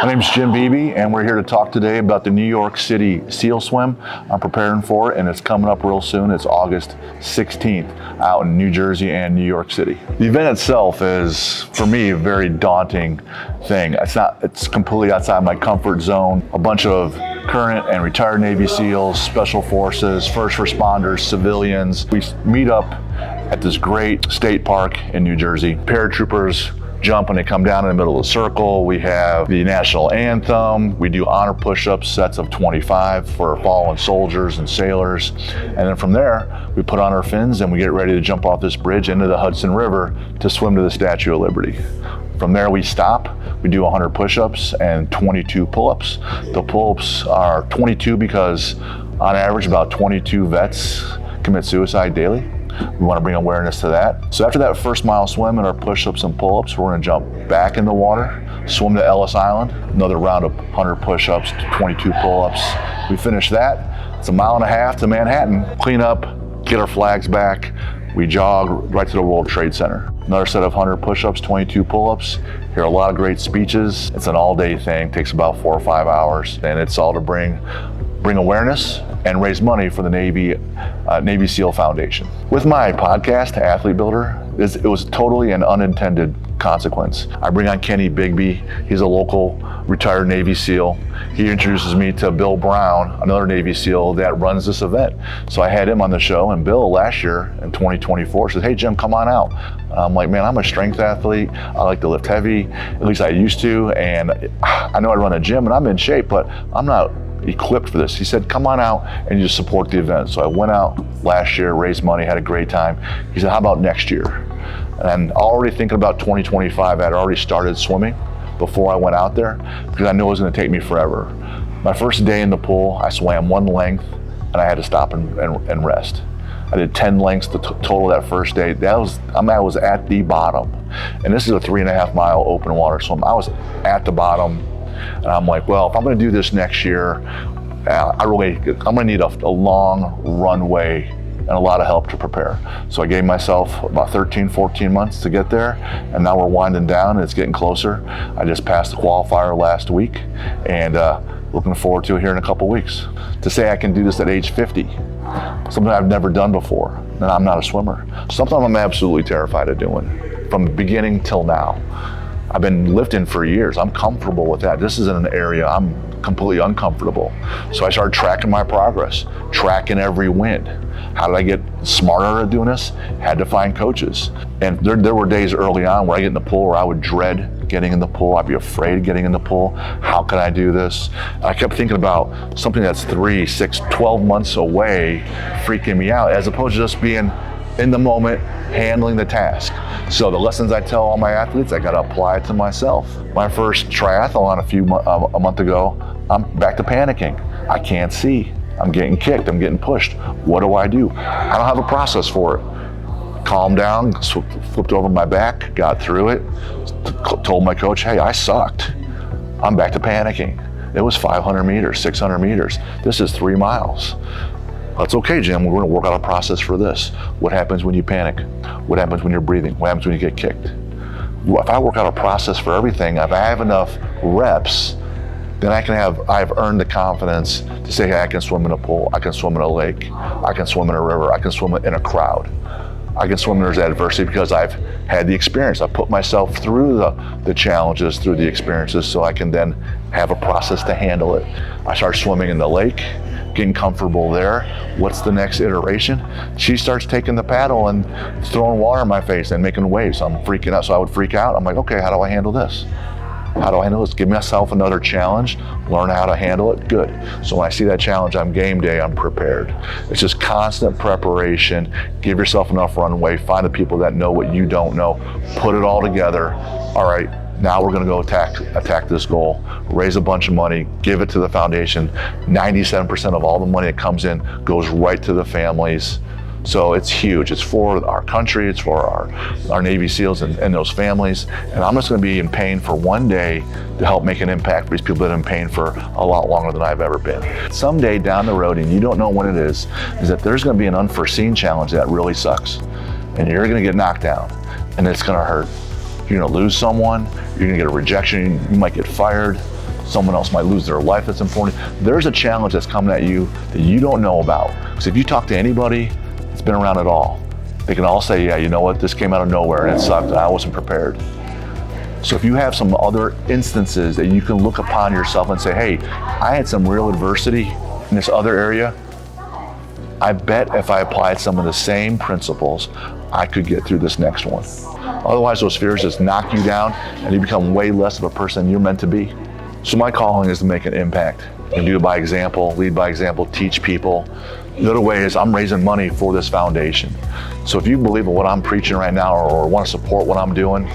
My name's Jim Beebe, and we're here to talk today about the New York City SEAL Swim. I'm preparing for it, and it's coming up real soon. It's August 16th out in New Jersey and New York City. The event itself is, for me, a very daunting thing. It's completely outside my comfort zone. A bunch of current and retired Navy SEALs, Special Forces, first responders, civilians. We meet up at this great state park in New Jersey. Paratroopers jump when they come down in the middle of the circle. We have the national anthem. We do honor push-ups, sets of 25 for fallen soldiers and sailors. And then from there, we put on our fins and we get ready to jump off this bridge into the Hudson River to swim to the Statue of Liberty. From there we stop, we do 100 push-ups and 22 pull-ups. The pull-ups are 22 because on average about 22 vets commit suicide daily. We want to bring awareness to that. So after that first mile swim and our push-ups and pull-ups, we're going to jump back in the water, swim to Ellis Island, another round of 100 push-ups, 22 pull-ups. We finish that. It's a mile and a half to Manhattan. Clean up, get our flags back. We jog right to the World Trade Center. Another set of 100 push-ups, 22 pull-ups. Hear a lot of great speeches. It's an all-day thing, takes about 4 or 5 hours, and it's all to bring awareness and raise money for the Navy SEAL Foundation. With my podcast, Athlete Builder, it was totally an unintended consequence. I bring on Kenny Beebe. He's a local retired Navy SEAL. He introduces me to Bill Brown, another Navy SEAL that runs this event. So I had him on the show, and Bill last year in 2024 said, "Hey Jim, come on out." I'm like, man, I'm a strength athlete. I like to lift heavy, at least I used to, and I know I run a gym and I'm in shape, but I'm not equipped for this. He said, come on out and you just support the event. So I went out last year, raised money, had a great time. He said, how about next year? And already thinking about 2025, I had already started swimming before I went out there because I knew it was going to take me forever. My first day in the pool, I swam one length and I had to stop and rest. I did 10 lengths total that first day. I was at the bottom. And this is a 3.5 mile open water swim. I was at the bottom. And I'm like, well, if I'm going to do this next year, I'm going to need a long runway and a lot of help to prepare. So I gave myself about 13, 14 months to get there, and now we're winding down and it's getting closer. I just passed the qualifier last week, and looking forward to it here in a couple weeks. To say I can do this at age 50, something I've never done before, and I'm not a swimmer. Something I'm absolutely terrified of doing from the beginning till now. I've been lifting for years. I'm comfortable with that. This isn't an area I'm completely uncomfortable. So I started tracking my progress, tracking every wind. How did I get smarter at doing this? Had to find coaches. And there were days early on where I get in the pool where I would dread getting in the pool. I'd be afraid of getting in the pool. How can I do this? And I kept thinking about something that's 3, 6, 12 months away, freaking me out, as opposed to just being in the moment, handling the task. So the lessons I tell all my athletes, I got to apply it to myself. My first triathlon a month ago, I'm back to panicking. I can't see. I'm getting kicked. I'm getting pushed. What do? I don't have a process for it. Calmed down, flipped over my back, got through it, told my coach, hey, I sucked. I'm back to panicking. It was 500 meters, 600 meters. This is 3 miles. That's okay, Jim, we're gonna work out a process for this. What happens when you panic? What happens when you're breathing? What happens when you get kicked? If I work out a process for everything, if I have enough reps, then I've earned the confidence to say, hey, I can swim in a pool, I can swim in a lake, I can swim in a river, I can swim in a crowd. I can swim when there's adversity because I've had the experience. I put myself through the challenges, through the experiences, so I can then have a process to handle it. I start swimming in the lake, getting comfortable there. What's the next iteration? She starts taking the paddle and throwing water in my face and making waves. I'm freaking out. So I would freak out. I'm like, okay, how do I handle this? How do I handle this? Give myself another challenge, learn how to handle it, good. So when I see that challenge on game day, I'm prepared. It's just constant preparation. Give yourself enough runway, find the people that know what you don't know, put it all together. All right, now we're gonna go attack this goal, raise a bunch of money, give it to the foundation. 97% of all the money that comes in goes right to the families. So it's huge. It's for our country, it's for our Navy SEALs and those families. And I'm just gonna be in pain for one day to help make an impact for these people that have been in pain for a lot longer than I've ever been. Someday down the road, and you don't know when it is that there's gonna be an unforeseen challenge that really sucks. And you're gonna get knocked down, and it's gonna hurt. You're gonna lose someone, you're gonna get a rejection, you might get fired. Someone else might lose their life that's important. There's a challenge that's coming at you that you don't know about. Because if you talk to anybody that's been around it all, they can all say, yeah, you know what, this came out of nowhere and it sucked and I wasn't prepared. So if you have some other instances that you can look upon yourself and say, hey, I had some real adversity in this other area, I bet if I applied some of the same principles, I could get through this next one. Otherwise, those fears just knock you down and you become way less of a person you're meant to be. So my calling is to make an impact and do it by example, lead by example, teach people. The other way is I'm raising money for this foundation. So if you believe in what I'm preaching right now or want to support what I'm doing,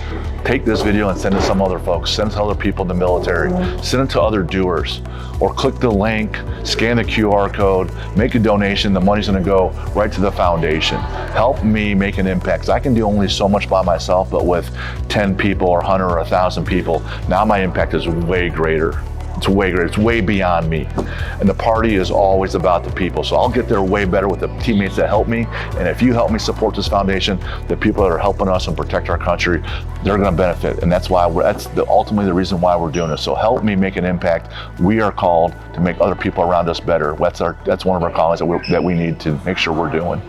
take this video and send it to some other folks, send it to other people in the military, send it to other doers, or click the link, scan the QR code, make a donation, the money's gonna go right to the foundation. Help me make an impact, 'cause I can do only so much by myself, but with 10 people or 100 or 1,000 people, now my impact is way greater. It's way greater, it's way beyond me. And the party is always about the people. So I'll get there way better with the teammates that help me. And if you help me support this foundation, the people that are helping us and protect our country, they're gonna benefit. And that's why ultimately the reason why we're doing this. So help me make an impact. We are called to make other people around us better. That's one of our callings that we need to make sure we're doing.